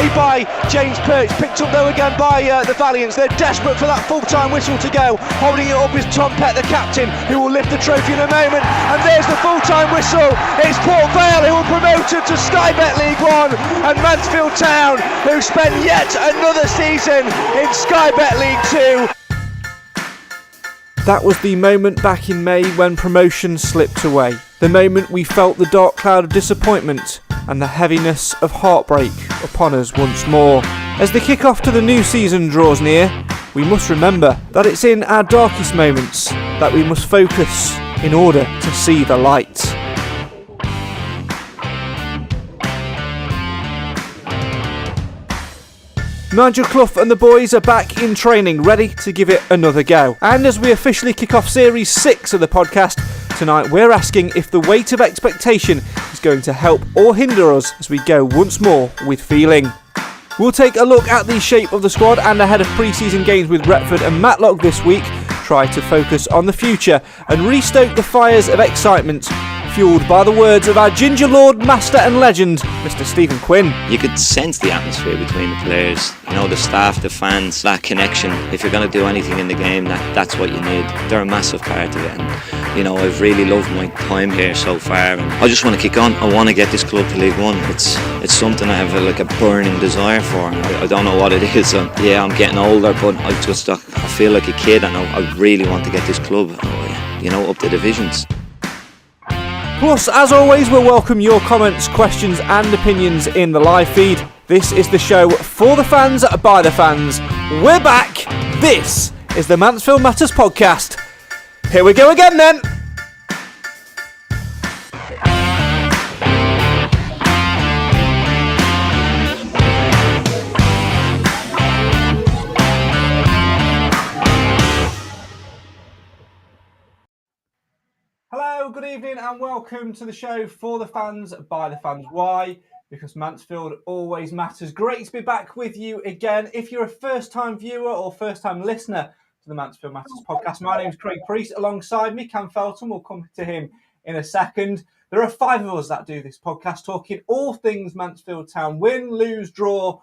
away by James Perch, picked up though again by the Valiants. They're desperate for that full-time whistle to go. Holding it up is Tom Pett, the captain, who will lift the trophy in a moment. And there's the full-time whistle. It's Port Vale who will promote to Sky Bet League 1, and Mansfield Town, who spent yet another season in Sky Bet League 2. That was the moment back in May when promotion slipped away. The moment we felt the dark cloud of disappointment and the heaviness of heartbreak upon us once more. As the kick-off to the new season draws near, we must remember that it's in our darkest moments that we must focus in order to see the light. Nigel Clough and the boys are back in training, ready to give it another go. And as we officially kick off Series 6 of the podcast, tonight we're asking if the weight of expectation is going to help or hinder us as we go once more with feeling. We'll take a look at the shape of the squad and ahead of pre-season games with Retford and Matlock this week, try to focus on the future and restoke the fires of excitement fuelled by the words of our Ginger Lord, master and legend, Mr. Stephen Quinn. You could sense the atmosphere between the players, you know, the staff, the fans, that connection. If you're going to do anything in the game, that's what you need. They're a massive part of it, and you know, I've really loved my time here so far, and I just want to kick on. I want to get this club to League One. It's something I have a burning desire for. I don't know what it is. I'm getting older, but I feel like a kid, and I really want to get this club, you know, up the divisions. Plus, as always, we'll welcome your comments, questions and opinions in the live feed. This is the show for the fans, by the fans. We're back. This is the Mansfield Matters podcast. Here we go again then. Hello, good evening and welcome to the show for the fans, by the fans. Why? Because Mansfield always matters. Great to be back with you again. If you're a first-time viewer or first-time listener to the Mansfield Matters podcast, my name is Craig Priest. Alongside me, Cam Felton. We'll come to him in a second. There are 5 of us that do this podcast, talking all things Mansfield Town. Win, lose, draw,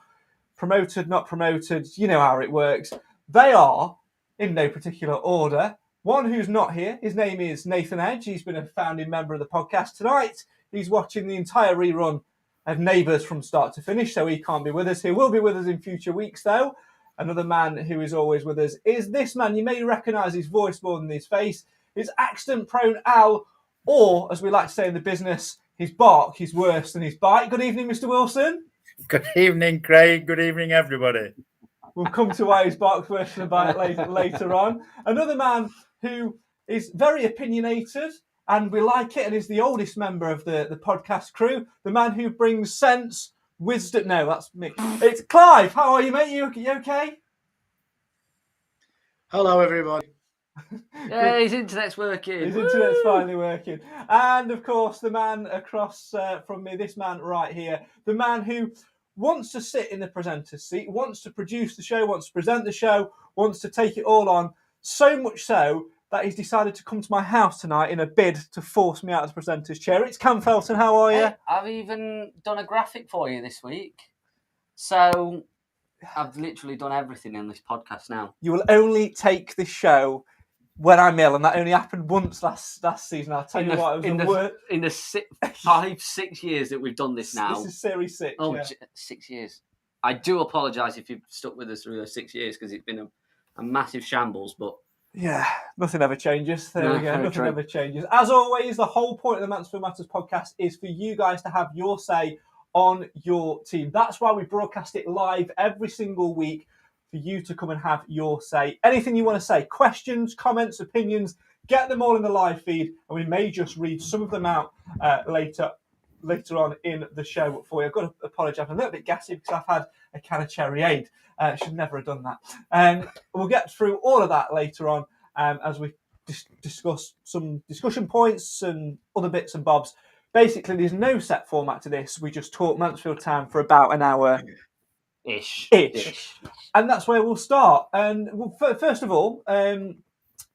promoted, not promoted. You know how it works. They are, in no particular order, one who's not here. His name is Nathan Edge. He's been a founding member of the podcast. Tonight, he's watching the entire rerun of Neighbours from start to finish, so he can't be with us. He will be with us in future weeks, though. Another man who is always with us is this man. You may recognise his voice more than his face. His accident-prone Al, or, as we like to say in the business, his bark is worse than his bite. Good evening, Mr. Wilson. Good evening, Craig. Good evening, everybody. We'll come to why his bark's worse than a bite later on. Another man who is very opinionated, and we like it, and is the oldest member of the podcast crew. The man who brings sense, wisdom. No, that's me. It's Clive. How are you, mate? You okay? Hello, everybody. Yeah, his internet's working. His internet's finally working. And, of course, the man across from me, this man right here, the man who wants to sit in the presenter's seat, wants to produce the show, wants to present the show, wants to take it all on, so much so that he's decided to come to my house tonight in a bid to force me out of the presenter's chair. It's Cam Felton. How are you? Hey, I've even done a graphic for you this week. So I've literally done everything in this podcast now. You will only take this show when I'm ill, and that only happened once last season. I'll tell you what, it was the worst. In the 5-6 years that we've done this now. This is Series 6. Oh, yeah. 6 years. I do apologise if you've stuck with us through those 6 years, because it's been a massive shambles, but yeah, nothing ever changes. There we go. Nothing true. ever changes. As always, the whole point of the Mansfield Matters podcast is for you guys to have your say on your team. That's why we broadcast it live every single week, for you to come and have your say. Anything you want to say, questions, comments, opinions, get them all in the live feed, and we may just read some of them out later on in the show for you. I've got to apologise. I'm a little bit gassy because I've had a can of Cherryade. Should never have done that. We'll get through all of that later on as we discuss some discussion points and other bits and bobs. Basically, there's no set format to this. We just talk Mansfield Town for about an hour. Ish. And that's where we'll start. And first of all,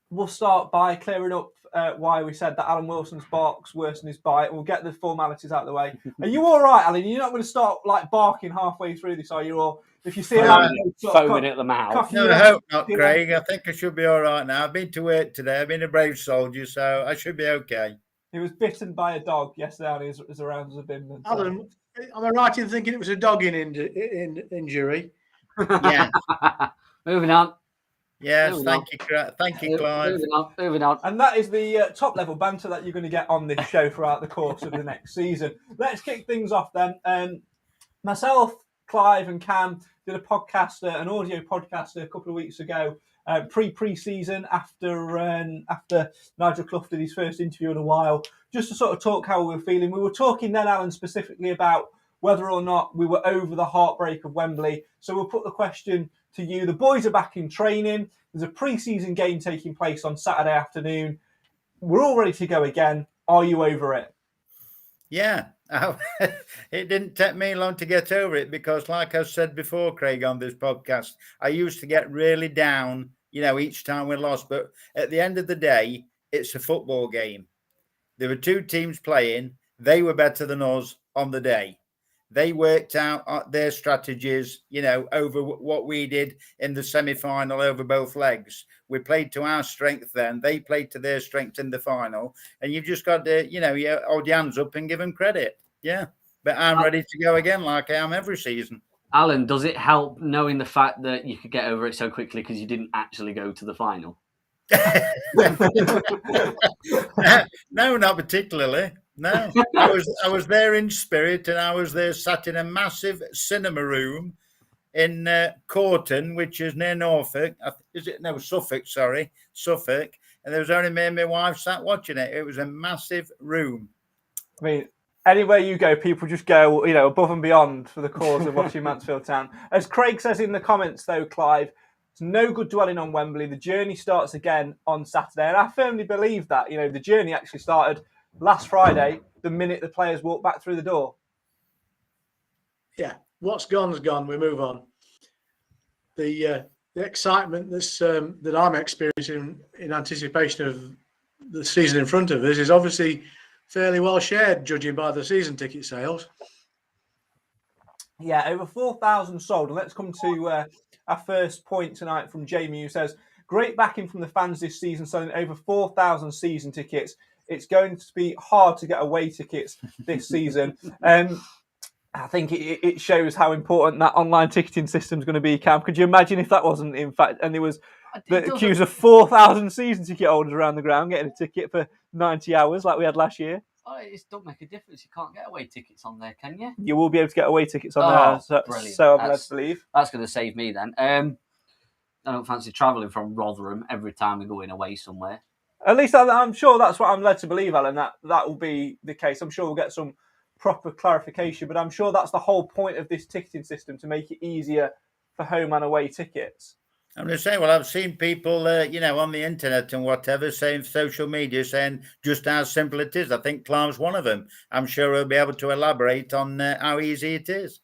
we'll start by clearing up why we said that Alan Wilson's bark's worse than his bite. We'll get the formalities out of the way. Are you all right, Alan? You're not going to start like barking halfway through this, are you? Or if you see Alan foaming at the mouth. No, I hope not, Craig. I think I should be all right now. I've been to work today. I've been a brave soldier, so I should be okay. He was bitten by a dog yesterday on his rounds of bin. Alan, am I right in thinking it was a dog in injury? Yeah. Moving on. Yes, Moving thank you, Clive. Moving on. And that is the top level banter that you're going to get on this show throughout the course of the next season. Let's kick things off then. Myself, Clive, and Cam did a podcast, an audio podcast, a couple of weeks ago, pre-season after Nigel Clough did his first interview in a while, just to sort of talk how we were feeling. We were talking then, Alan, specifically about whether or not we were over the heartbreak of Wembley. So we'll put the question to you. The boys are back in training. There's a pre-season game taking place on Saturday afternoon. We're all ready to go again. Are you over it? Yeah. It didn't take me long to get over it because, like I said before, Craig, on this podcast, I used to get really down, each time we lost. But at the end of the day, it's a football game. There were two teams playing. They were better than us on the day. They worked out their strategies, over what we did in the semi-final over both legs. We played to our strength then. They played to their strength in the final. And you've just got to, hold your hands up and give them credit. Yeah. But I'm ready to go again like I am every season. Alan, does it help knowing the fact that you could get over it so quickly because you didn't actually go to the final? No, not particularly. No, I was there in spirit, and I was there sat in a massive cinema room in Corton, which is near Norfolk. Suffolk, sorry, Suffolk. And there was only me and my wife sat watching it. It was a massive room. I mean, anywhere you go, people just go, above and beyond for the cause of watching Mansfield Town. As Craig says in the comments, though, Clive, it's no good dwelling on Wembley. The journey starts again on Saturday. And I firmly believe that, the journey actually started last Friday, the minute the players walked back through the door. Yeah, what's gone's gone. We move on. The excitement that I'm experiencing in anticipation of the season in front of us is obviously fairly well shared, judging by the season ticket sales. Yeah, over 4,000 sold. And let's come to our first point tonight from Jamie, who says, great backing from the fans this season, selling over 4,000 season tickets. It's going to be hard to get away tickets this season. I think it shows how important that online ticketing system is going to be, Cam. Could you imagine if that wasn't, in fact, and there was the queues of 4,000 season ticket holders around the ground getting a ticket for 90 hours like we had last year? Oh, it don't make a difference. You can't get away tickets on there, can you? You will be able to get away tickets on there, so I'm led to believe. That's going to save me then. I don't fancy travelling from Rotherham every time we're going away somewhere. At least I'm sure that's what I'm led to believe, Alan, that will be the case. I'm sure we'll get some proper clarification, but I'm sure that's the whole point of this ticketing system, to make it easier for home and away tickets. I'm just saying, well, I've seen people, on the internet and whatever, saying social media, saying just how simple it is. I think Clive's one of them. I'm sure he'll be able to elaborate on how easy it is.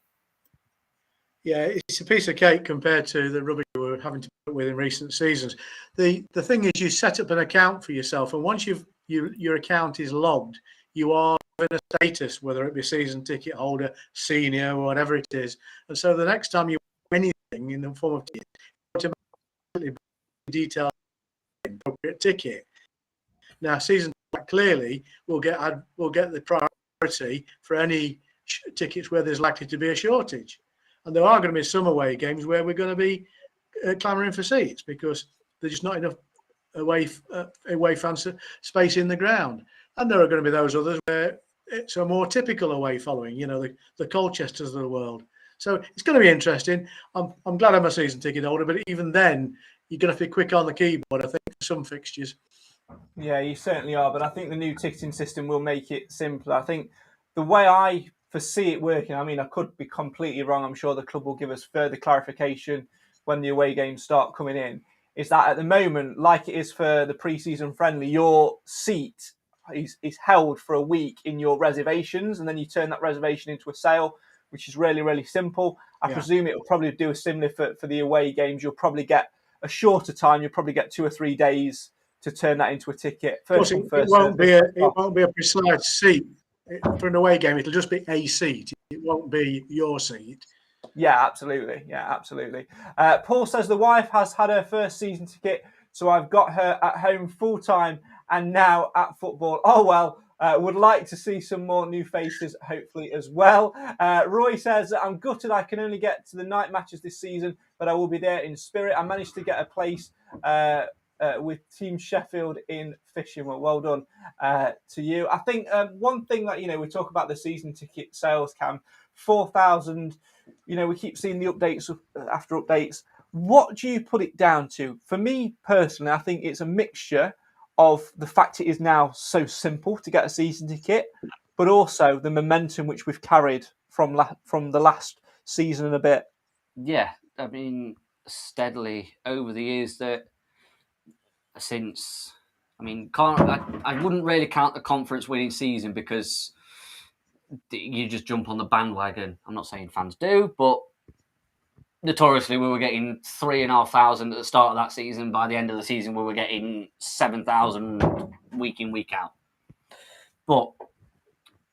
Yeah, it's a piece of cake compared to the rubbish we were having to put with in recent seasons. The thing is, you set up an account for yourself, and once your account is logged, you are in a status, whether it be season ticket holder, senior, or whatever it is. And so the next time you do anything in the form of ticket, automatically detail appropriate ticket. Now, season clearly will get the priority for any tickets where there's likely to be a shortage. And there are going to be some away games where we're going to be clamouring for seats because there's just not enough away fan space in the ground. And there are going to be those others where it's a more typical away following, the Colchesters of the world. So it's going to be interesting. I'm glad I'm a season ticket holder, but even then, you're going to have to be quick on the keyboard, I think, for some fixtures. Yeah, you certainly are. But I think the new ticketing system will make it simpler. I think the way I foresee it working, I mean, I could be completely wrong. I'm sure the club will give us further clarification when the away games start coming in, is that at the moment, like it is for the pre-season friendly, your seat is held for a week in your reservations, and then you turn that reservation into a sale, which is really, really simple. I presume it will probably do a similar for the away games. You'll probably get a shorter time. You'll probably get 2 or 3 days to turn that into a ticket. Of course, First come, it first won't served. be it won't be a precise seat for an away game. It'll just be a seat. It won't be your seat. Yeah, absolutely. Yeah, absolutely. Paul says the wife has had her first season ticket, so I've got her at home full time and now at football. Oh, well, would like to see some more new faces, hopefully, as well. Roy says, I'm gutted I can only get to the night matches this season, but I will be there in spirit. I managed to get a place with Team Sheffield in Fishing. Well done to you. I think one thing that, we talk about the season ticket sales, Cam, 4,000. We keep seeing the updates after updates. What do you put it down to? For me personally, I think it's a mixture of the fact it is now so simple to get a season ticket, but also the momentum which we've carried from the last season and a bit. Yeah, I mean, steadily over the years that since, I wouldn't really count the conference winning season because you just jump on the bandwagon. I'm not saying fans do, but notoriously we were getting 3,500 at the start of that season. By the end of the season, we were getting 7,000 week in, week out. But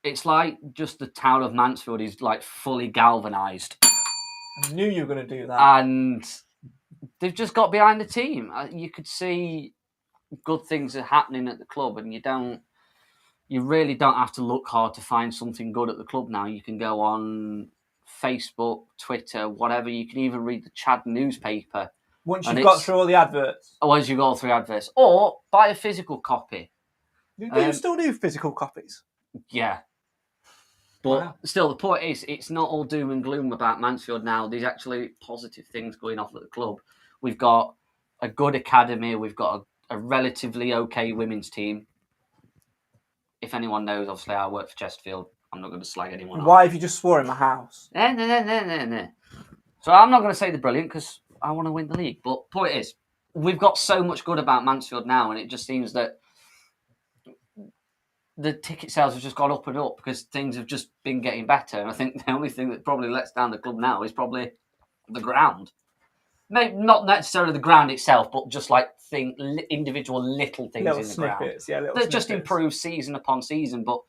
it's like just the town of Mansfield is like fully galvanised. I knew you were going to do that. And they've just got behind the team. You could see good things are happening at the club, and you really don't have to look hard to find something good at the club now. You can go on Facebook, Twitter, whatever. You can even read the Chad newspaper. Once you've got through all the adverts. Once you've got through adverts. Or buy a physical copy. Do you still do physical copies? Yeah. But still, the point is, it's not all doom and gloom about Mansfield now. There's actually positive things going off at the club. We've got a good academy. We've got a relatively okay women's team. If anyone knows, obviously, I work for Chesterfield. I'm not going to slag anyone off. Why have you just swore in my house? No. So I'm not going to say they're brilliant because I want to win the league. But point is, we've got so much good about Mansfield now, and it just seems that the ticket sales have just gone up and up because things have just been getting better. And I think the only thing that probably lets down the club now is probably the ground. Maybe not necessarily the ground itself, but just like individual little things little in the snippets, ground. Yeah, that just improve season upon season. But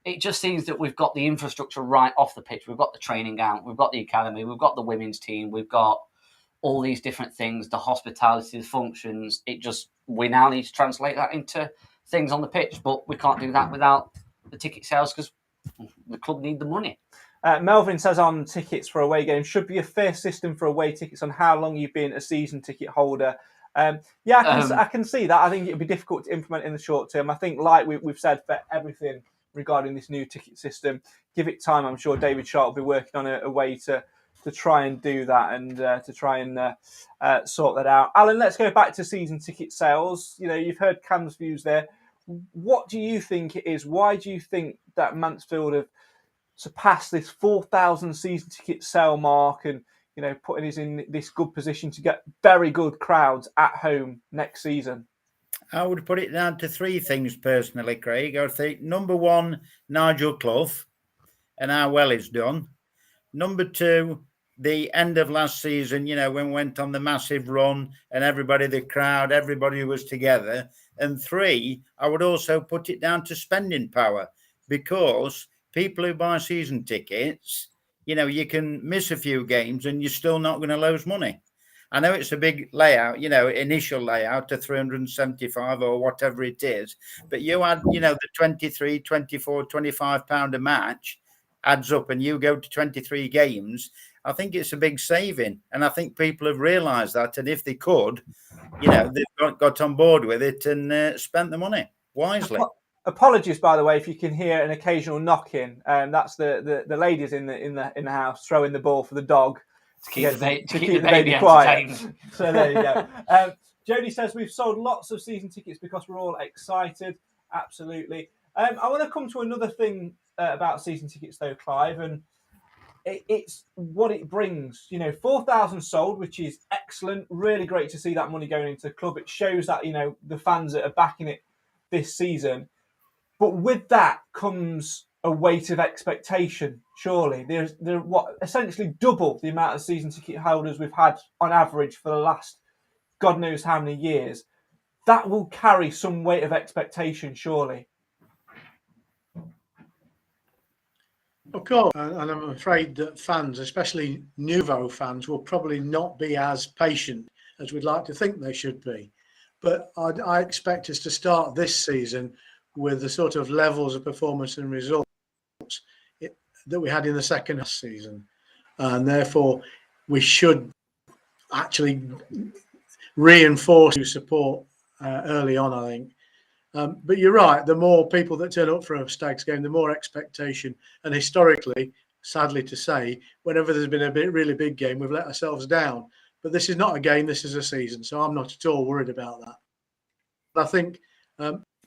it just seems that we've got the infrastructure right off the pitch. We've got the training ground, we've got the academy, we've got the women's team, we've got all these different things, the hospitality, the functions. We now need to translate that into things on the pitch, but we can't do that without the ticket sales because the club need the money. Melvin says on tickets for away games, should be a fair system for away tickets on how long you've been a season ticket holder. I can see that. I think it would be difficult to implement in the short term. I think, like we've said for everything regarding this new ticket system, give it time. I'm sure David Sharp will be working on a way to try and do that and to try and sort that out. Alan, let's go back to season ticket sales. You've heard Cam's views there. What do you think it is? Why do you think that Mansfield have surpassed this 4,000 season ticket sale mark and, putting us in this good position to get very good crowds at home next season? I would put it down to three things personally, Craig. I think number one, Nigel Clough and how well it's done. Number two, the end of last season, when we went on the massive run and the crowd, everybody was together. And three, I would also put it down to spending power because people who buy season tickets, you can miss a few games and you're still not going to lose money. I know it's a big layout, initial layout to 375 or whatever it is, but you add, the 23, 24, 25 pound a match adds up and you go to 23 games. I think it's a big saving. And I think people have realised that. And if they could, they've got on board with it and spent the money wisely. Apologies, by the way, if you can hear an occasional knocking. That's the ladies in the house throwing the ball for the dog to keep the baby quiet. Entertained. So there you go. Jody says we've sold lots of season tickets because we're all excited. Absolutely. I want to come to another thing about season tickets, though, Clive, and it's what it brings. 4,000 sold, which is excellent. Really great to see that money going into the club. It shows that the fans that are backing it this season. But with that comes a weight of expectation. Surely there's essentially double the amount of season ticket holders we've had on average for the last God knows how many years. that will carry some weight of expectation, surely. Of course, and I'm afraid that fans, especially nouveau fans, will probably not be as patient as we'd like to think they should be. But I expect us to start this season with the sort of levels of performance and results that we had in the second season. And therefore, we should actually reinforce support early on, I think. But you're right, the more people that turn up for a Stags game, the more expectation. And historically, sadly to say, whenever there's been a really big game, we've let ourselves down. But this is not a game, this is a season. So I'm not at all worried about that. But I think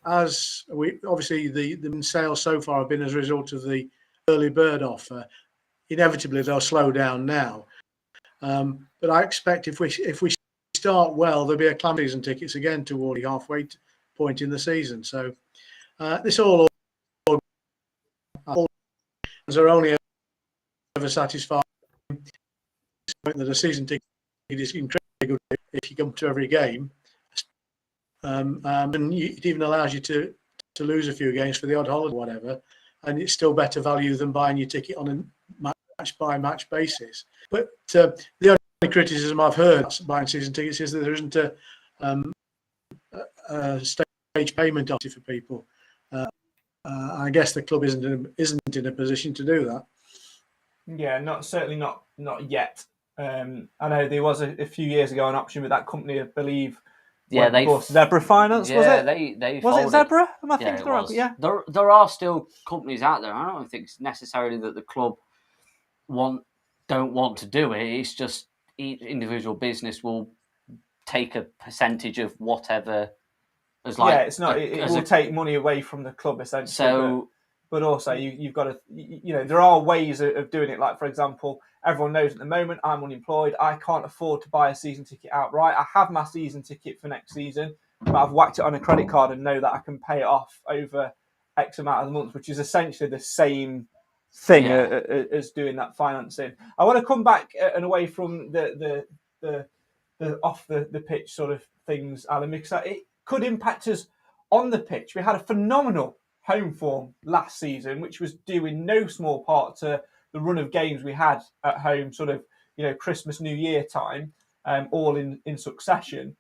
as we obviously the sales so far have been as a result of the early bird offer, inevitably they'll slow down now. But I expect if we start well, there'll be a clam season tickets again toward the halfway point in the season. So this all are only ever satisfied that a season ticket is incredibly good if you come to every game, and it even allows you to lose a few games for the odd holiday or whatever, and it's still better value than buying your ticket on a match by match basis. But the only criticism I've heard buying season tickets is that there isn't a stage payment option for people. I guess the club isn't in a position to do that. Yeah, certainly not yet. I know there was a few years ago an option with that company, I believe. Yeah, Zebra Finance, was it? They was folded. it Zebra? Am I Yeah, thinking it right? was. Yeah. There are still companies out there. I don't think it's necessarily that the club don't want to do it. It's just each individual business will take a percentage of whatever. It's not. It will take money away from the club essentially. So, but also you've got to. There are ways of doing it. Like for example, everyone knows at the moment I'm unemployed. I can't afford to buy a season ticket outright. I have my season ticket for next season, but I've whacked it on a credit card and know that I can pay it off over X amount of the months, which is essentially the same thing as doing that financing. I want to come back and away from the off the pitch sort of things, Alan, because it could impact us on the pitch. We had a phenomenal home form last season, which was due in no small part to the run of games we had at home, sort of Christmas, New Year time, all in succession.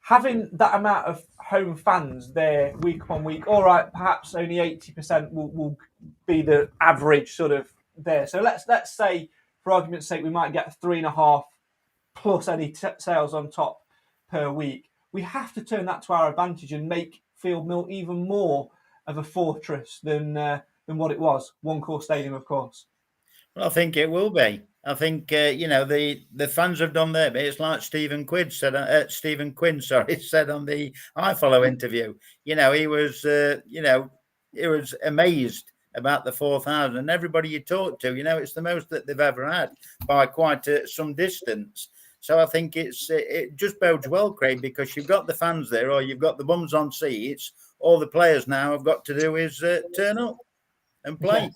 Having that amount of home fans there week upon week, all right, perhaps only 80% will be the average sort of there. So let's say, for argument's sake, we might get 3.5 plus any sales on top per week. We have to turn that to our advantage and make Field Mill even more of a fortress than what it was. One Course Stadium, of course. Well, I think it will be. I think the fans have done their bit. It's like Stephen Quinn said on the iFollow interview. He was amazed about the 4,000, and everybody you talk to, it's the most that they've ever had by quite some distance. So I think it just bodes well, Craig, because you've got the fans there, or you've got the bums on seats. All the players now have got to do is turn up and play.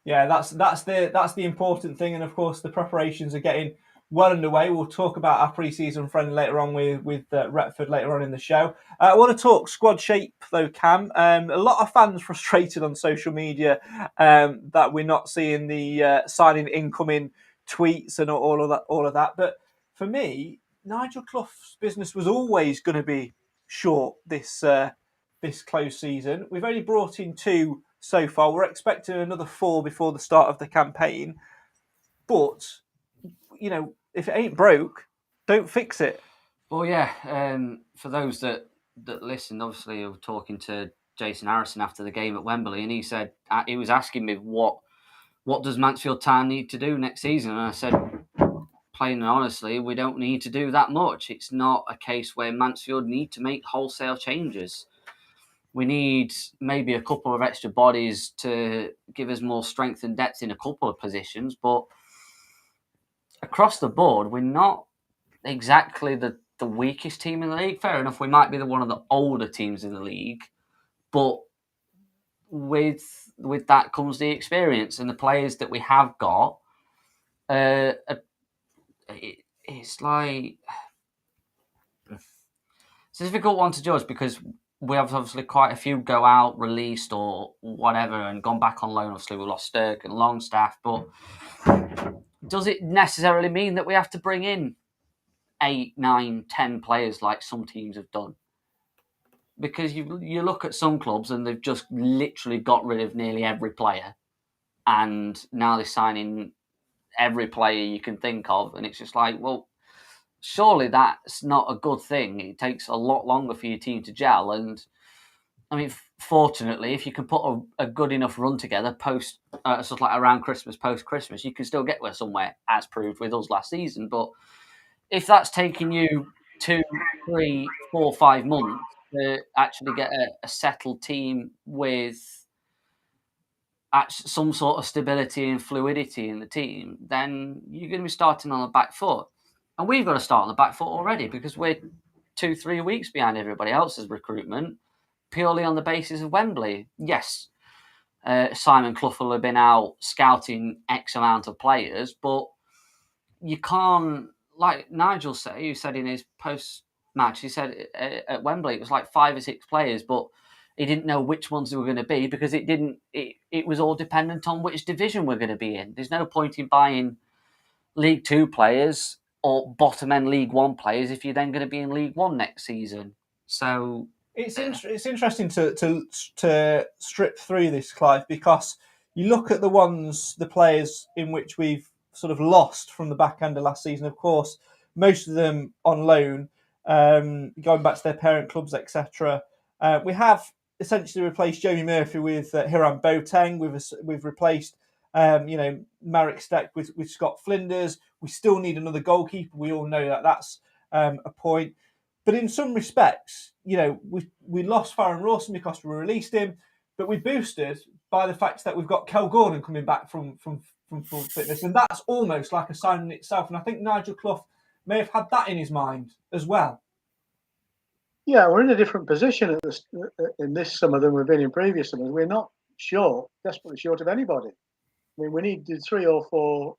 Yeah, that's the important thing, and of course the preparations are getting well underway. We'll talk about our pre-season friend later on with Retford later on in the show. I want to talk squad shape though, Cam. A lot of fans frustrated on social media that we're not seeing the signing incoming tweets and all of that. But for me, Nigel Clough's business was always going to be short this close season. We've only brought in 2 so far. We're expecting another 4 before the start of the campaign. But, if it ain't broke, don't fix it. Well, yeah. For those that listened, obviously, I was talking to Jason Harrison after the game at Wembley, and he said he was asking me what does Mansfield Town need to do next season, and I said, plain and honestly, we don't need to do that much. It's not a case where Mansfield need to make wholesale changes. We need maybe a couple of extra bodies to give us more strength and depth in a couple of positions, but across the board, we're not exactly the weakest team in the league. Fair enough, we might be one of the older teams in the league, but with that comes the experience, and the players that we have got. It's like It's a difficult one to judge because we have obviously quite a few go out, released or whatever, and gone back on loan. Obviously, we lost Sturk and Longstaff, but does it necessarily mean that we have to bring in 8, 9, 10 players like some teams have done? Because you look at some clubs and they've just literally got rid of nearly every player, and now they're signing every player you can think of, and it's just like, well, surely that's not a good thing. It takes a lot longer for your team to gel. And I mean, fortunately, if you can put a good enough run together post, sort of like around Christmas, post Christmas, you can still get somewhere, as proved with us last season. But if that's taking you 2, 3, 4, 5 months to actually get a settled team with some sort of stability and fluidity in the team, then you're going to be starting on the back foot. And we've got to start on the back foot already because we're 2, 3 weeks behind everybody else's recruitment purely on the basis of Wembley. Yes, Simon Clough will have been out scouting X amount of players, but you can't, like Nigel said, who said in his post-match, he said at Wembley it was like 5 or 6 players, but he didn't know which ones they were going to be because it was all dependent on which division we're going to be in. There's no point in buying League 2 players or bottom end League 1 players if you're then going to be in League 1 next season. So it's interesting to strip through this, Clive, because you look at the players in which we've sort of lost from the back end of last season. Of course, most of them on loan, going back to their parent clubs, etc. We have essentially replaced Jamie Murphy with Hiram Boateng. We've replaced Marek Steck with Scott Flinders. We still need another goalkeeper. We all know that's a point. But in some respects, we lost Farron Rawson because we released him, but we boosted by the fact that we've got Kel Gordon coming back from full fitness, and that's almost like a sign in itself. And I think Nigel Clough may have had that in his mind as well. Yeah, we're in a different position in this summer than we've been in previous summers. We're not desperately short of anybody. I mean, we need 3 or 4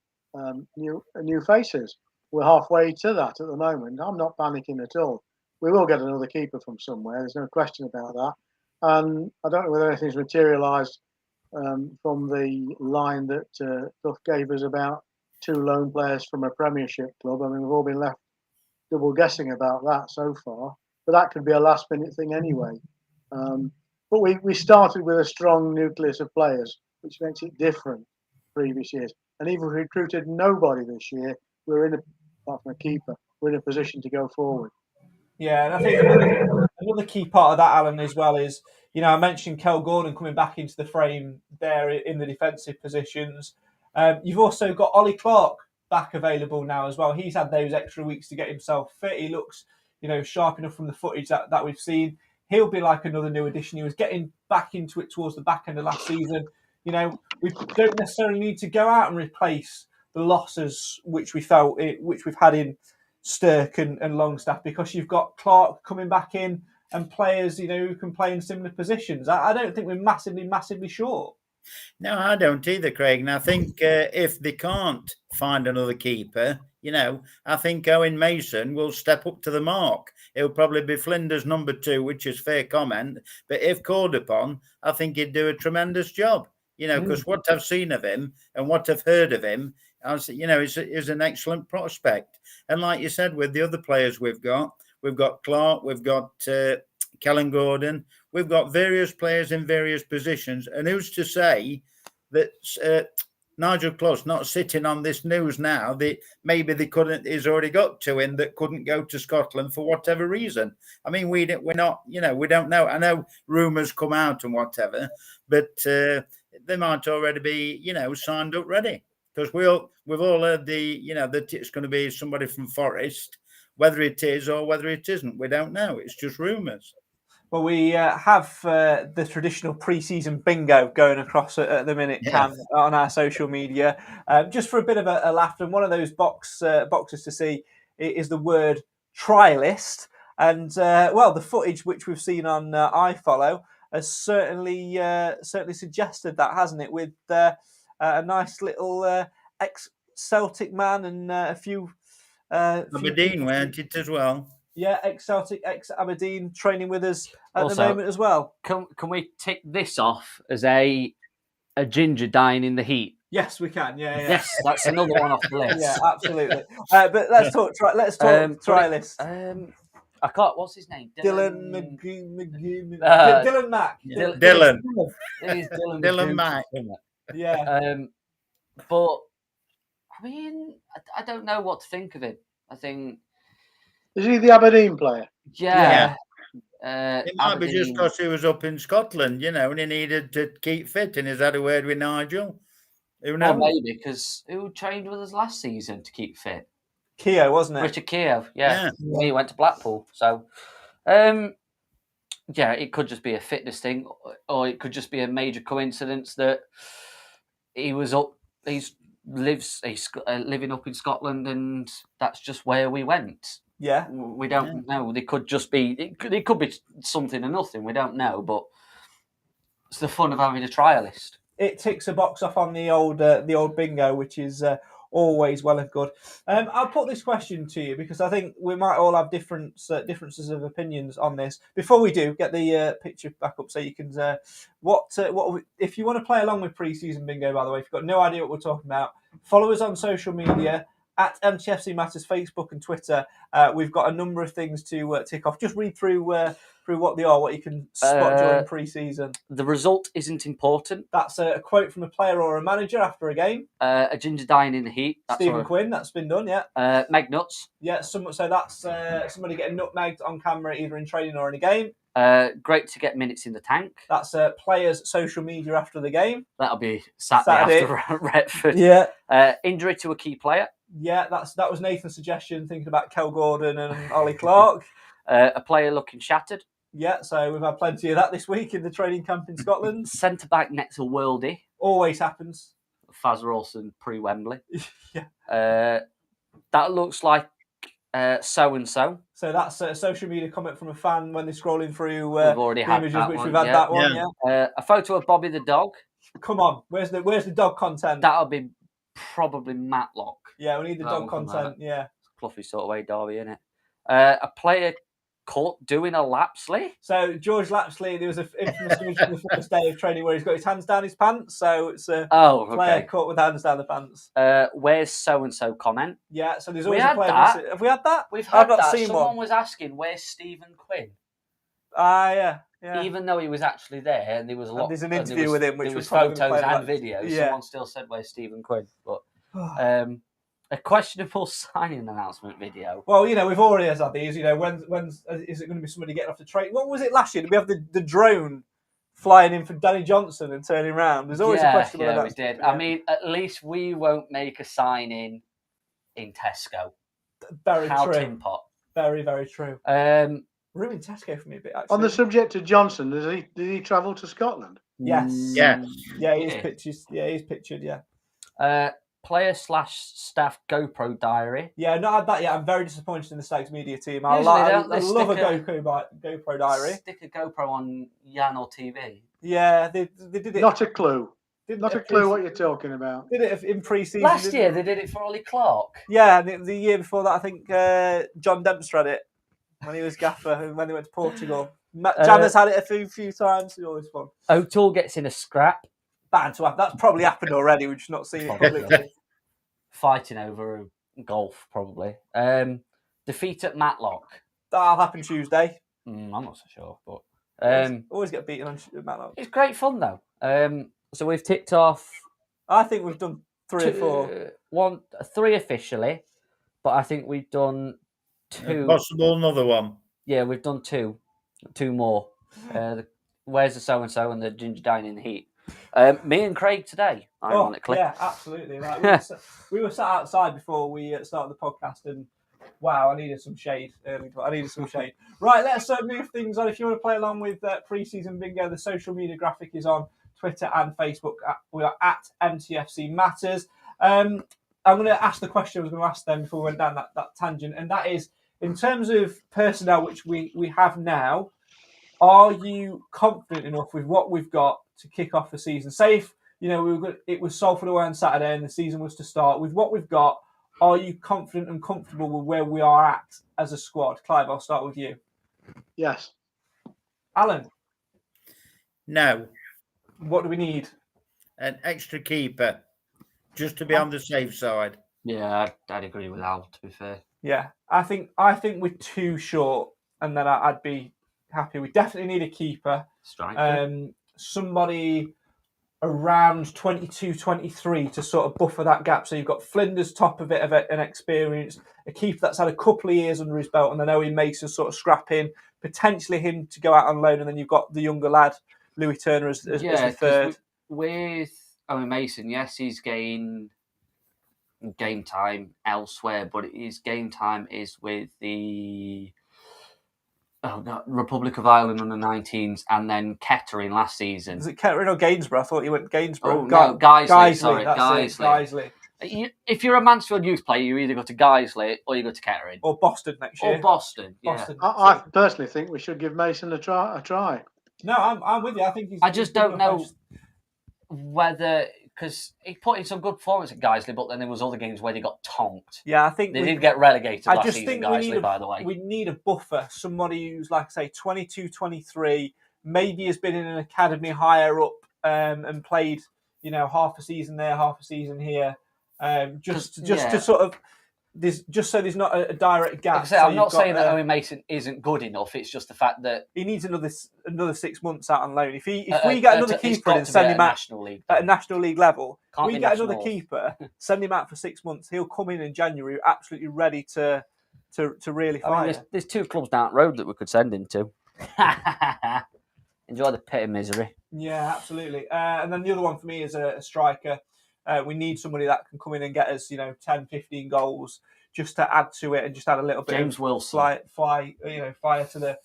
new faces. We're halfway to that at the moment. I'm not panicking at all. We will get another keeper from somewhere. There's no question about that. And I don't know whether anything's materialised from the line that Duff gave us about 2 loan players from a Premiership club. I mean, we've all been left double guessing about that so far. But that could be a last minute thing anyway. But we started with a strong nucleus of players, which makes it different previous years. And even if we recruited nobody this year, apart from a keeper, we're in a position to go forward. Yeah, and I think another key part of that, Alan, as well is, I mentioned Kel Gordon coming back into the frame there in the defensive positions. You've also got Ollie Clark back available now as well. He's had those extra weeks to get himself fit. He looks, sharp enough from the footage that we've seen. He'll be like another new addition. He was getting back into it towards the back end of last season. We don't necessarily need to go out and replace the losses which we've had in Sturk and Longstaff, because you've got Clark coming back in and players, who can play in similar positions. I don't think we're massively short. No, I don't either, Craig. And I think if they can't find another keeper, I think Owen Mason will step up to the mark. He'll probably be Flinders number 2, which is fair comment. But if called upon, I think he'd do a tremendous job. Because what I've seen of him and what I've heard of him, is an excellent prospect. And like you said, with the other players we've got Clark, we've got Kellen Gordon, we've got various players in various positions. And who's to say that Nigel Clough's not sitting on this news now that maybe he's already got 2 in that couldn't go to Scotland for whatever reason. I mean, we're not, we don't know. I know rumours come out and whatever, but they might already be, signed up ready. Because we've all heard that it's going to be somebody from Forest. Whether it is or whether it isn't, we don't know. It's just rumours. Well, we have the traditional pre-season bingo going across at the minute, Cam, on our social media, just for a bit of a laugh. And one of those boxes to see is the word trialist. And the footage which we've seen on iFollow has certainly suggested that, hasn't it? With a nice little ex-Celtic man and a few. Aberdeen, weren't it as well? Yeah, ex-Celtic, ex-Aberdeen, training with us at Also- the moment as well. Can we tick this off as a ginger dying in the heat? Yes, we can. Yeah. Yes, that's another one off the list. Yeah, absolutely. But let's talk. Let's talk try list. I can't. What's his name? Dylan McGee. Uh, Dylan Mack. Dylan. It is Dylan Dylan McGee, Mack. isn't it? Yeah. But I mean, I don't know what to think of him. I think, Is he the Aberdeen player? yeah. It might be just Aberdeen- because he was up in Scotland, and he needed to keep fit, and he's had a word with Nigel. Who Or knows? maybe because who trained with us last season to keep fit? Keogh, wasn't it? Richard Keogh, yeah. Yeah. He went to Blackpool. So, yeah, it could just be a fitness thing, or it could just be a major coincidence that he was up. He's living up in Scotland, and that's just where we went. Yeah. We don't know. They could just be. It could be something or nothing. We don't know, but it's the fun of having a trialist. It ticks a box off on the old bingo, which is always well and good. I'll put this question to you because I think we might all have differences of opinions on this. Before we do, get the picture back up so you can. What if you want to play along with pre-season bingo? By the way, if you've got no idea what we're talking about, follow us on social media at MTFC Matters, Facebook and Twitter. We've got a number of things to tick off. Just read through what they are, what you can spot during pre-season. The result isn't important. That's a quote from a player or a manager after a game. A ginger dying in the heat. That's Stephen Quinn, that's been done, yeah. Meg nuts. Yeah, so that's somebody getting nutmegged on camera either in training or in a game. Great to get minutes in the tank. That's players' social media after the game. That'll be Saturday. After Retford. Yeah. Injury to a key player. Yeah, that was Nathan's suggestion, thinking about Kel Gordon and Ollie Clark. A player looking shattered. Yeah, so we've had plenty of that this week in the training camp in Scotland. Centre-back next to worldie. Always happens. Faz Rawson pre-Wembley. Yeah. That looks like so-and-so. So that's a social media comment from a fan when they're scrolling through We've already the had images, that which one, we've had yeah. that one, yeah. A photo of Bobby the dog. Come on, where's the dog content? That'll be probably Matlock. Yeah, we need the That dog will come content, out. yeah. Fluffy sort of way, Derby, innit? A player caught doing a lapsley. So George Lapsley, there was an infamous image from the first day of training where he's got his hands down his pants. So it's a player caught with hands down the pants. Where's so-and-so comment? Yeah, so there's We always a had player. that. Have we had that? We've had I've not that. seen Someone one. was asking, where's Stephen Quinn? Yeah. Even though he was actually there, and there was a lot. There's an and interview there with him, which there was we're probably photos gonna and play videos. Yeah. Someone still said, "Where's Stephen Quinn?" But a questionable signing announcement video. Well, we've already had these. When's is it going to be somebody getting off the train? What was it last year? Did we have the drone flying in for Danny Johnson and turning around? There's always a question about that. we did. Yeah. I mean, at least we won't make a signing in Tesco. Very How true. tin pot. Very, very true. Ruined Tesco for me a bit, actually. On the subject of Johnson, did he travel to Scotland? Yes. Yeah. Yeah, he's pictured. Yeah, he's pictured. Yeah. Player/staff GoPro diary. Yeah, not had that yet. I'm very disappointed in the Stags media team. I Usually love they a stick GoPro diary. Stick a GoPro on Jan or TV. Yeah, they did it. Not a clue. didn't Not it a clue what you're talking about. Did it in pre-season Last didn't year they? they did it for Ollie Clark. Yeah, and the year before that, I think John Dempster had it when he was gaffer and when they went to Portugal. Janner's had it a few times. It's always fun. O'Toole gets in a scrap, Bound to happen. That's probably happened already. We've just not seen it publicly. fighting over golf probably. Defeat at Matlock. That'll happen Tuesday. I'm not so sure, but Always get beaten on Matlock. it's great fun though. So we've ticked off I think we've done 3 or 4. 3 officially, but I think we've done 2. Possible another one. Yeah, we've done 2 more. Where's the so-and-so and the ginger dying in the heat? Me and Craig today, ironically. Yeah, absolutely. Like, we were sat outside before we started the podcast, and wow, I needed some shade. Right, let's move things on. If you want to play along with pre-season bingo, the social media graphic is on Twitter and Facebook. We are at MTFC Matters. I'm going to ask the question I was going to ask them before we went down that tangent, and that is, in terms of personnel, which we have now, are you confident enough with what we've got to kick off the season? Say if it was Salford away on Saturday and the season was to start with what we've got. are you confident and comfortable with where we are at as a squad? Clive, I'll start with you. Yes. Alan, No, what do we need? an extra keeper, just to be on the safe side. Yeah, I'd agree with Al, to be fair. Yeah, I think we're too short, and then I'd be happy. We definitely need a keeper. Striker. Somebody around 22, 23 to sort of buffer that gap. So you've got Flinders top of it of an experience, a keeper that's had a couple of years under his belt, and then Owen Mason sort of scrap in, potentially him to go out on loan, and then you've got the younger lad, Louis Turner, as the third. With Owen Mason, yes, he's gained game time elsewhere, but his game time is with the Republic of Ireland under 19s, and then Kettering last season. Was it Kettering or Gainsborough? I thought you went Gainsborough. Oh, no, Guiseley. Sorry, Guiseley. If you're a Mansfield youth player, you either go to Guiseley or you go to Kettering. Or Boston next year. Or Boston, yeah. Boston. I personally think we should give Mason a try. No, I'm with you. I think he's. I just don't know whether, because he put in some good performance at Guiseley, but then there was other games where they got tonked. Yeah, I think they did get relegated last season, Guiseley, by the way. We need a buffer, somebody who's, like I say, 22, 23, maybe has been in an academy higher up and played, half a season there, half a season here, just to sort of. So there's not a direct gap. I'm not saying that Owen Mason isn't good enough. It's just the fact that he needs another 6 months out on loan. If we get another keeper and send him out at a National League level, we get another keeper, send him out for 6 months, he'll come in January absolutely ready to really fire. There's 2 clubs down the road that we could send him to. Enjoy the pit of misery. Yeah, absolutely. And then the other one for me is a striker. We need somebody that can come in and get us, 10, 15 goals just to add to it and just add a little bit James of Wilson. fire to the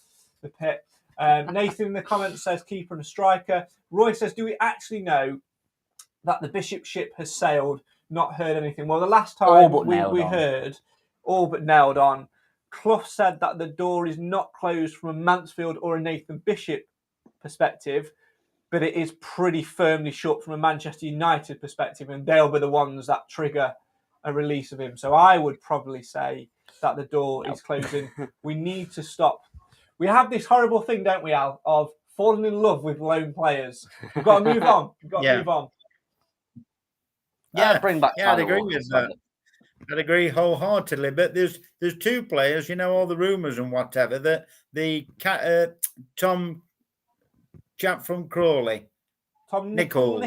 pit. Nathan in the comments says keeper and a striker. Roy says, do we actually know that the bishopship has sailed? Not heard anything. Well, the last time we heard, all but nailed on. Clough said that the door is not closed from a Mansfield or a Nathan Bishop perspective, but it is pretty firmly shut from a Manchester United perspective, and they'll be the ones that trigger a release of him. So I would probably say that the door is closing. We need to stop. We have this horrible thing, don't we, Al, of falling in love with loan players. We've got to move on. Bring back. Yeah, I'd agree with that. I'd agree wholeheartedly. But there's 2 players, all the rumours and whatever, that the Tom chap from Crawley, Tom Nichols,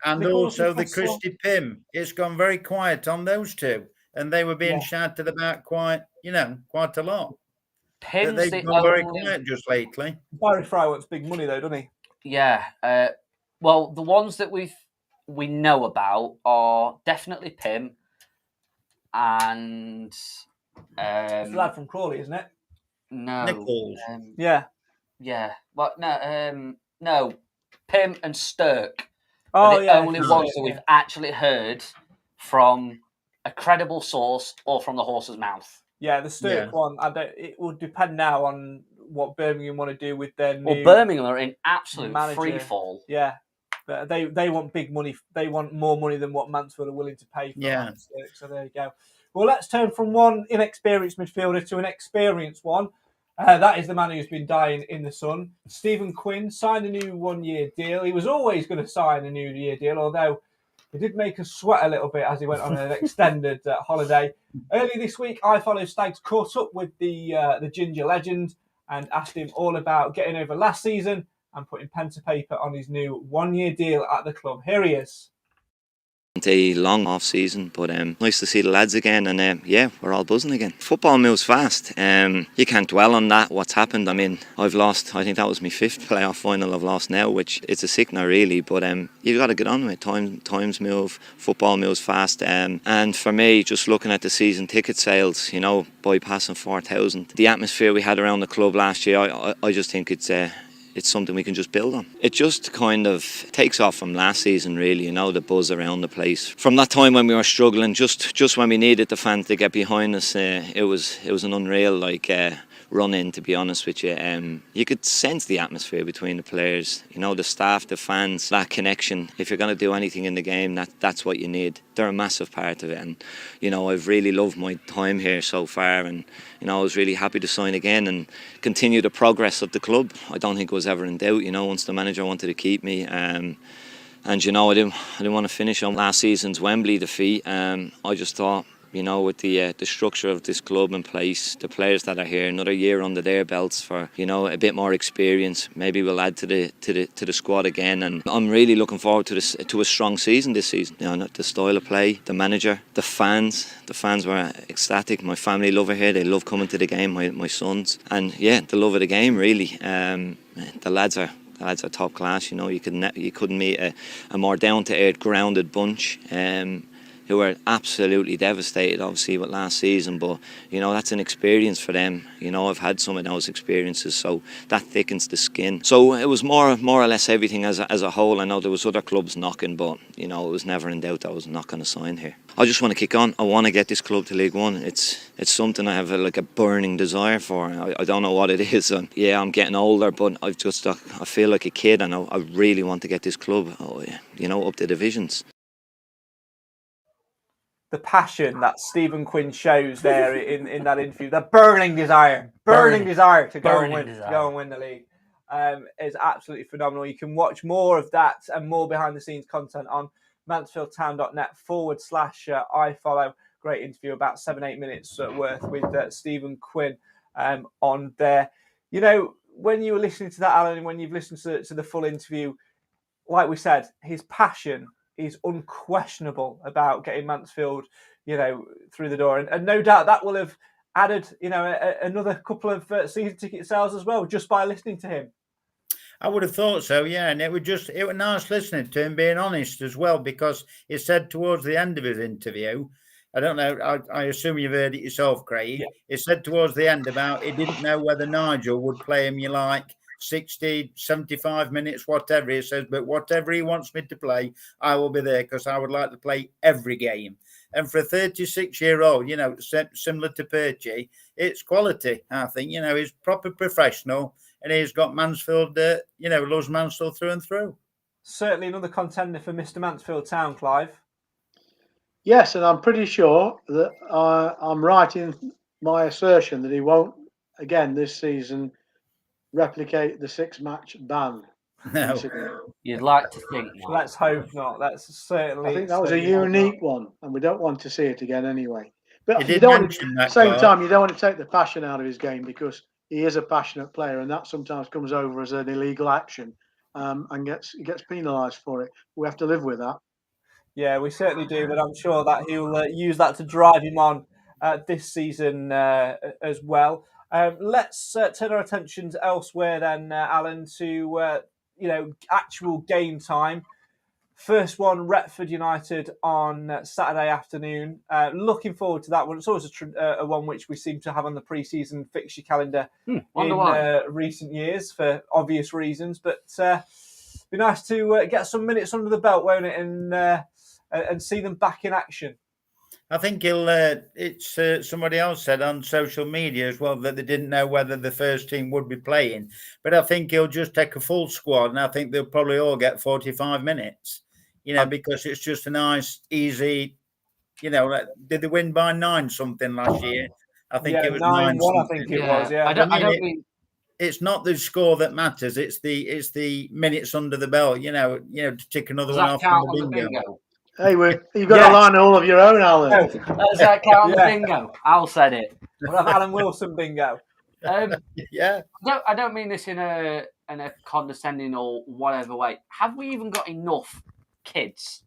and Nicholas also the Christy Pym. It's gone very quiet on those 2, and they were being shouted about quite a lot. Pym's they've gone very quiet just lately. Barry Fry wants big money though, doesn't he? Yeah. Well, the ones that we know about are definitely Pym and it's the lad from Crawley, isn't it? No. Nichols. Yeah. Well, no. Pym and Stirk are the only ones that we've actually heard from a credible source or from the horse's mouth. Yeah, the Stirk one. It will depend now on what Birmingham want to do with their new. Well, Birmingham are in absolute free fall. Yeah, but they want big money. They want more money than what Mansfield are willing to pay for. Yeah. Stirk, so there you go. Well, let's turn from one inexperienced midfielder to an experienced one. That is the man who's been dying in the sun. Stephen Quinn signed a new 1-year deal. He was always going to sign a new year deal, although he did make us sweat a little bit as he went on an extended holiday. Early this week, I Follow Stags caught up with the Ginger legend and asked him all about getting over last season and putting pen to paper on his new 1-year deal at the club. Here he is. A long off season, but nice to see the lads again, and we're all buzzing again. Football moves fast. You can't dwell on that, what's happened. I mean, I've lost, I think that was my 5th playoff final I've lost now, which it's a sickener really, but you've got to get on with it. Times move, football moves fast, and for me, just looking at the season ticket sales, bypassing 4,000, the atmosphere we had around the club last year, I just think it's something we can just build on. It just kind of takes off from last season really, the buzz around the place. From that time when we were struggling, just when we needed the fans to get behind us, it was an unreal run in, to be honest with you. You could sense the atmosphere between the players, you know, the staff, the fans, that connection. If you're going to do anything in the game, that's what you need. They're a massive part of it, and you know, I've really loved my time here so far, and you know, I was really happy to sign again and continue the progress of the club. I don't think it was ever in doubt, you know, once the manager wanted to keep me. And you know, I didn't want to finish on last season's Wembley defeat. I just thought, you know, with the structure of this club in place, the players that are here, another year under their belts for, you know, a bit more experience. Maybe we'll add to the squad again, and I'm really looking forward to a strong season this season. You know, the style of play, the manager, the fans. The fans were ecstatic. My family love it here. They love coming to the game. My sons, and yeah, the love of the game really. The lads are top class. You know, you couldn't meet a more down to earth, grounded bunch. Who were absolutely devastated, obviously, with last season. But you know, that's an experience for them. You know, I've had some of those experiences, so that thickens the skin. So it was more or less everything as a whole. I know there was other clubs knocking, but you know, it was never in doubt that I was not going to sign here. I just want to kick on. I want to get this club to League One. It's something I have a burning desire for. I don't know what it is. Yeah, I'm getting older, but I feel like a kid, and I really want to get this club, you know, up the divisions. The passion that Stephen Quinn shows there in that interview, the burning desire to go and win the league, is absolutely phenomenal. You can watch more of that and more behind the scenes content on mansfieldtown.net/ifollow. Great interview, about 7-8 minutes worth with Stephen Quinn on there. You know, when you were listening to that, Alan, when you've listened to the full interview, like we said, his passion is unquestionable about getting Mansfield, you know, through the door, and no doubt that will have added, you know, another couple of season ticket sales as well, just by listening to him. I would have thought so, yeah, and it was nice listening to him being honest as well, because he said towards the end of his interview, I don't know, I assume you've heard it yourself, Craig. Yeah. He said towards the end about he didn't know whether Nigel would play him, 60, 75 minutes, whatever. He says, but whatever he wants me to play, I will be there, because I would like to play every game. And for a 36-year-old, you know, similar to Perchy, it's quality, I think. You know, he's proper professional, and he's got Mansfield, you know, loves Mansfield through and through. Certainly another contender for Mr. Mansfield Town, Clive. Yes, and I'm pretty sure that I'm right in my assertion that he won't, again, this season, replicate the 6-match ban. No. You'd like to think not. Let's hope not. That's certainly. I think that was a unique one, and we don't want to see it again anyway. But at the same time, you don't want to take the passion out of his game, because he is a passionate player, and that sometimes comes over as an illegal action, and gets penalised for it. We have to live with that. Yeah, we certainly do, but I'm sure that he'll use that to drive him on this season as well. Let's turn our attentions elsewhere then, Alan, to actual game time. First one, Retford United on Saturday afternoon. Looking forward to that one. It's always a one which we seem to have on the pre-season fixture calendar in recent years for obvious reasons. But be nice to get some minutes under the belt, won't it, and see them back in action. I think it's somebody else said on social media as well that they didn't know whether the first team would be playing. But I think he'll just take a full squad, and I think they'll probably all get 45 minutes, you know, because it's just a nice, easy, you know, did they win by 9 something last year? I think it was 9-1. I think it was, yeah. I don't mean... It's not the score that matters. It's the minutes under the belt, you know, to tick another one off on the bingo. Hey, you've got a line all of your own, Alan. Does that count on the bingo? Al said it. We'll have Alan Wilson bingo. Yeah. I don't mean this in a condescending or whatever way. Have we even got enough kids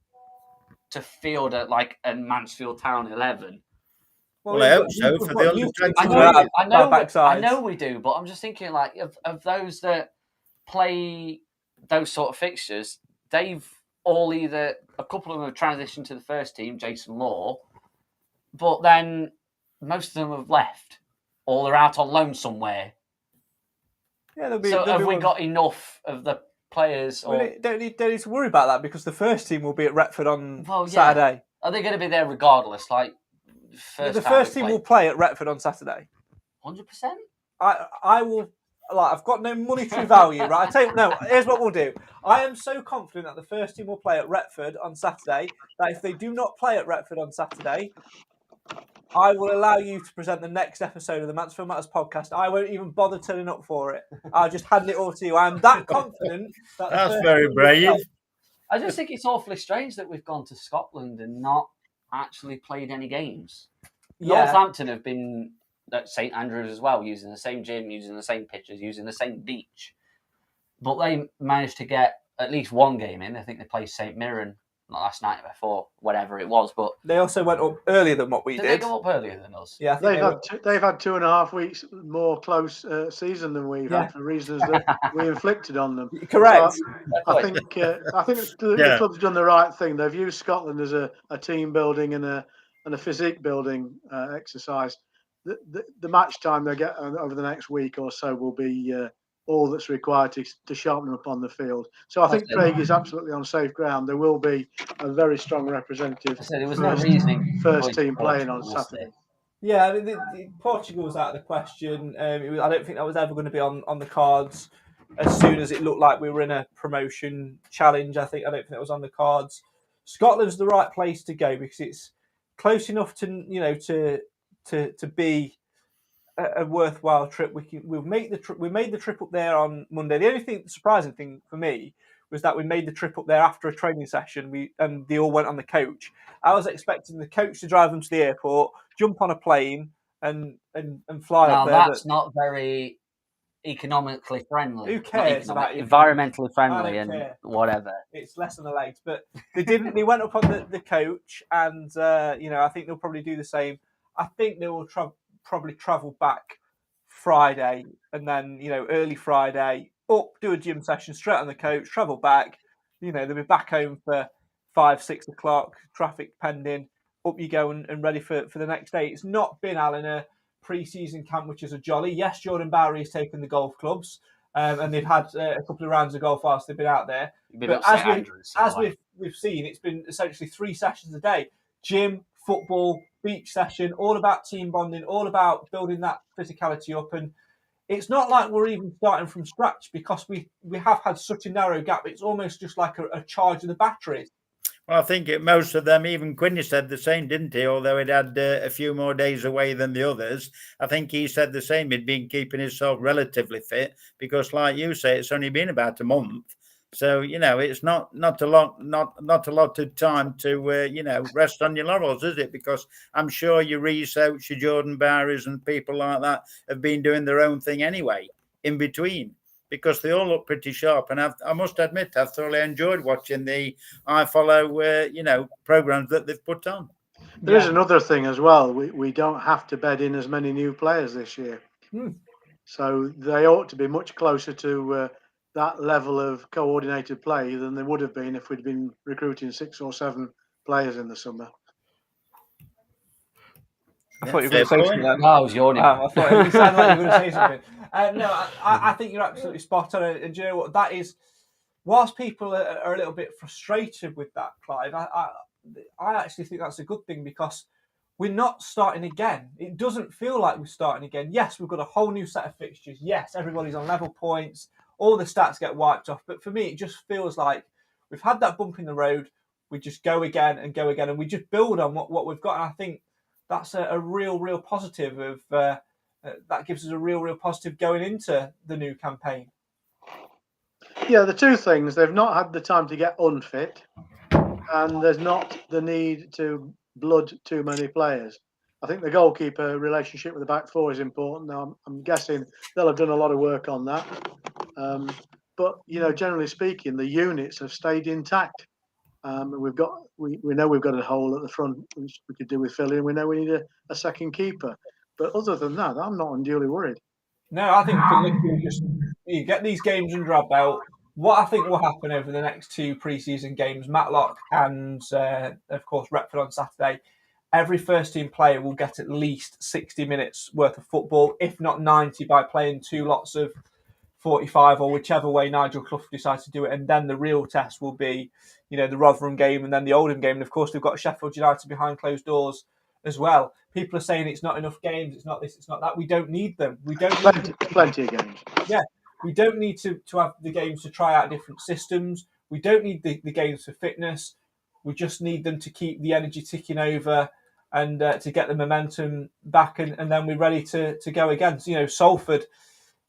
to field at like a Mansfield Town 11? Well, I hope so for the under-20. I know we do, but I'm just thinking like of those that play those sort of fixtures, they've all either, a couple of them have transitioned to the first team, Jason Law, but then most of them have left, or they're out on loan somewhere. Yeah, have we got enough of the players? Don't need to worry about that, because the first team will be at Retford on Saturday. Are they going to be there regardless? Like the first team will play at Retford on Saturday. 100%. I will. Like, I've got no monetary value, right? I tell you, no. Here's what we'll do. I am so confident that the first team will play at Retford on Saturday that if they do not play at Retford on Saturday, I will allow you to present the next episode of the Mansfield Matters podcast. I won't even bother turning up for it. I'll just hand it all to you. I am that confident that That's very brave. I just think it's awfully strange that we've gone to Scotland and not actually played any games. Yeah. Northampton have been at St Andrews as well, using the same gym, using the same pitches, using the same beach. But they managed to get at least one game in. I think they played St Mirren last night before, whatever it was. But they also went up earlier than what we did. Did they go up earlier than us? Yeah, I think they've had 2.5 weeks more close season than we've had for reasons that we inflicted on them. Correct. So I think the club's done the right thing. They've used Scotland as a team building and a physique building exercise. The match time they get over the next week or so will be all that's required to sharpen them up on the field. So I think Craig is absolutely on safe ground. There will be a very strong representative first team playing on Saturday. Yeah, I mean, Portugal was out of the question. I don't think that was ever going to be on the cards as soon as it looked like we were in a promotion challenge. I don't think that was on the cards. Scotland's the right place to go because it's close enough to be a worthwhile trip. We made the trip up there on Monday. The only surprising thing for me was that we made the trip up there after a training session. And they all went on the coach. I was expecting the coach to drive them to the airport, jump on a plane, and fly up there. That's not very economically friendly. Who cares about environmentally friendly and whatever? It's less than the legs, but they didn't. They went up on the coach, and I think they'll probably do the same. I think they will probably travel back Friday, and then early Friday up, do a gym session straight on the coach, travel back. They'll be back home for 5-6 o'clock, traffic pending. Up you go and ready for the next day. It's not been, Alan, a pre-season camp, which is a jolly. Yes, Jordan Bowery has taken the golf clubs, and they've had a couple of rounds of golf whilst they've been out there. But as we've seen, it's been essentially 3 sessions a day: gym, football, beach session, all about team bonding, all about building that physicality up. And it's not like we're even starting from scratch because we have had such a narrow gap. It's almost just like a charge of the batteries. Well, I think most of them, even Quinny said the same, didn't he? Although he'd had a few more days away than the others. I think he said the same. He'd been keeping himself relatively fit because, like you say, it's only been about a month. So, it's not a lot of time to, rest on your laurels, is it? Because I'm sure your research, your Jordan Barrys and people like that have been doing their own thing anyway in between, because they all look pretty sharp. And I must admit, I've thoroughly enjoyed watching the iFollow, programs that they've put on. There is another thing as well. We don't have to bed in as many new players this year. So they ought to be much closer to that level of coordinated play than they would have been if we'd been recruiting 6 or 7 players in the summer. I thought you were going to say something. No, I was yawning. I thought you sounded like you were going to say something. No, I think you're absolutely spot on. And do you know what? That is, whilst people are a little bit frustrated with that, Clive, I actually think that's a good thing because we're not starting again. It doesn't feel like we're starting again. Yes, we've got a whole new set of fixtures. Yes, everybody's on level points. All the stats get wiped off. But for me, it just feels like we've had that bump in the road. We just go again, and we just build on what we've got. And I think that's a real positive of that gives us a real positive going into the new campaign. Yeah, the two things: they've not had the time to get unfit, and there's not the need to blood too many players. I think the goalkeeper relationship with the back four is important. Now, I'm guessing they'll have done a lot of work on that. But generally speaking, the units have stayed intact. We know we've got a hole at the front, which we could do with filling. We know we need a second keeper. But other than that, I'm not unduly worried. No, I think you get these games under our belt. What I think will happen over the next 2 pre-season games, Matlock and, of course, Retford on Saturday, every first-team player will get at least 60 minutes worth of football, if not 90, by playing 2 lots of 45 or whichever way Nigel Clough decides to do it. And then the real test will be, the Rotherham game and then the Oldham game. And, of course, we've got Sheffield United behind closed doors as well. People are saying it's not enough games, it's not this, it's not that. We don't need them. We don't need plenty of games. Yeah, we don't need to have the games to try out different systems. We don't need the games for fitness. We just need them to keep the energy ticking over and to get the momentum back, and then we're ready to go again. So, Salford,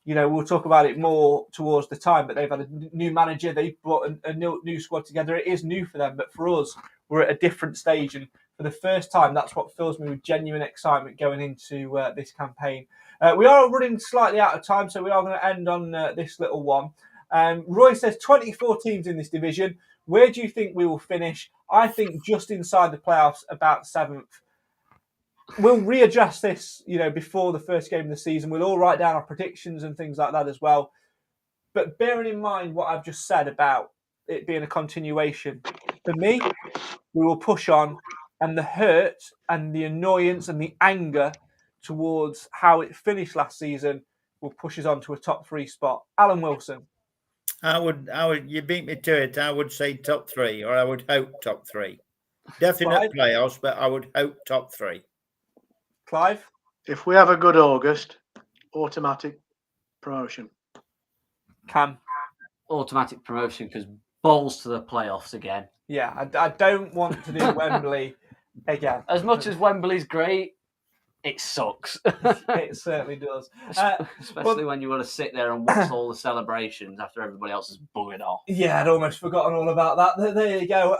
we'll talk about it more towards the time, but they've had a new manager. They've brought a new squad together. It is new for them, but for us, we're at a different stage. And for the first time, that's what fills me with genuine excitement going into this campaign. We are running slightly out of time, so we are going to end on this little one. Roy says 24 teams in this division. Where do you think we will finish? I think just inside the playoffs, about 7th. We'll readjust this, before the first game of the season. We'll all write down our predictions and things like that as well. But bearing in mind what I've just said about it being a continuation, for me, we will push on, and the hurt and the annoyance and the anger towards how it finished last season will push us on to a top 3 spot. Alan Wilson. I would. You beat me to it. I would say top 3, or I would hope top 3. Definite playoffs, but I would hope top 3. Clive? If we have a good August, automatic promotion. Cam? Automatic promotion, because balls to the playoffs again. Yeah, I don't want to do Wembley again. As much as Wembley's great, it sucks. It certainly does. Especially when you want to sit there and watch all the celebrations after everybody else has buggered off. Yeah, I'd almost forgotten all about that. There you go.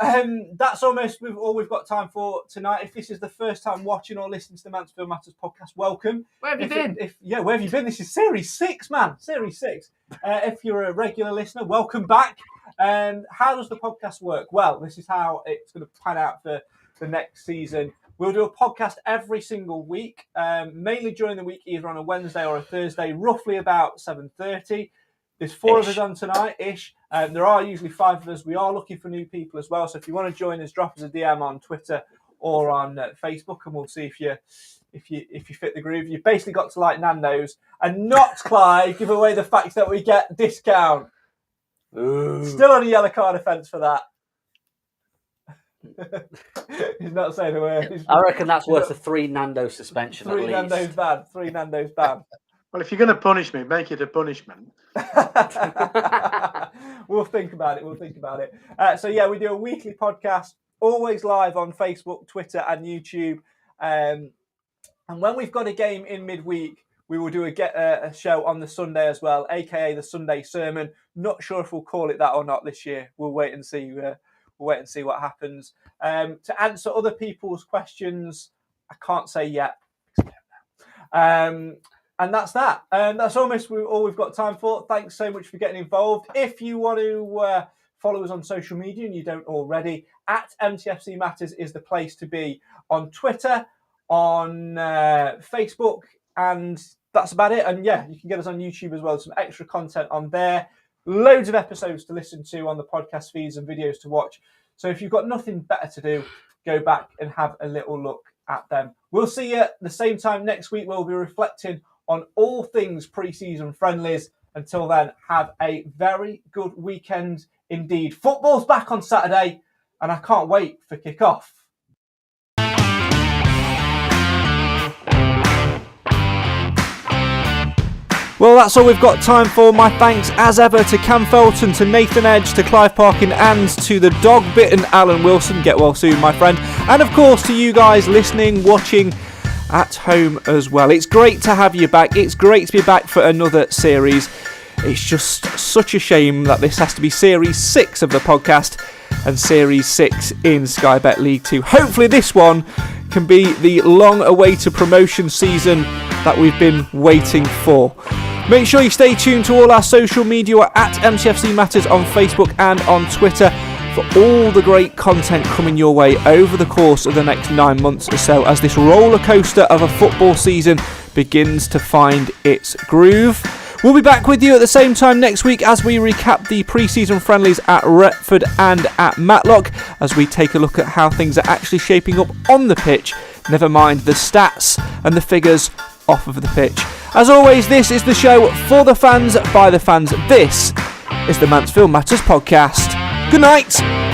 That's almost all we've got time for tonight. If this is the first time watching or listening to the Mansfield Matters podcast, welcome. Where have you been? Where have you been? This is Series 6, man. Series 6. If you're a regular listener, welcome back. How does the podcast work? Well, this is how it's going to pan out for the next season. We'll do a podcast every single week, mainly during the week, either on a Wednesday or a Thursday, roughly about 7:30. There's 4 of us on tonight-ish. There are usually 5 of us. We are looking for new people as well. So if you want to join us, drop us a DM on Twitter or on Facebook, and we'll see if you fit the groove. You've basically got to like Nando's and not, Clive, give away the fact that we get discount. Ooh. Still on a yellow card offence for that. He's not saying a word. I reckon that's worth a 3 Nando's suspension. 3 Nando's ban. 3 Nando's ban. Well, if you're going to punish me, make it a punishment. We'll think about it. So yeah, we do a weekly podcast, always live on Facebook, Twitter, and YouTube. And when we've got a game in midweek, we will do a show on the Sunday as well, aka the Sunday Sermon. Not sure if we'll call it that or not this year. We'll wait and see. We'll wait and see what happens. To answer other people's questions, I can't say yet. And that's that. That's almost all we've got time for. Thanks so much for getting involved. If you want to follow us on social media and you don't already, at MTFC Matters is the place to be on Twitter, on Facebook, and that's about it. And yeah, you can get us on YouTube as well. Some extra content on there. Loads of episodes to listen to on the podcast feeds and videos to watch. So if you've got nothing better to do, go back and have a little look at them. We'll see you at the same time next week. We'll be reflecting on all things pre-season friendlies. Until then, have a very good weekend indeed. Football's back on Saturday, and I can't wait for kick-off. Well, that's all we've got time for. My thanks, as ever, to Cam Felton, to Nathan Edge, to Clive Parkin, and to the dog-bitten Alan Wilson. Get well soon, my friend. And, of course, to you guys listening, watching at home as well. It's great to have you back. It's great to be back for another series. It's just such a shame that this has to be Series 6 of the podcast and Series 6 in Sky Bet League 2. Hopefully this one can be the long-awaited promotion season that we've been waiting for. Make sure you stay tuned to all our social media at MTFC Matters on Facebook and on Twitter for all the great content coming your way over the course of the next 9 months or so as this roller coaster of a football season begins to find its groove. We'll be back with you at the same time next week as we recap the pre-season friendlies at Retford and at Matlock as we take a look at how things are actually shaping up on the pitch, never mind the stats and the figures off of the pitch. As always, this is the show for the fans, by the fans. This is the Mansfield Matters podcast. Good night.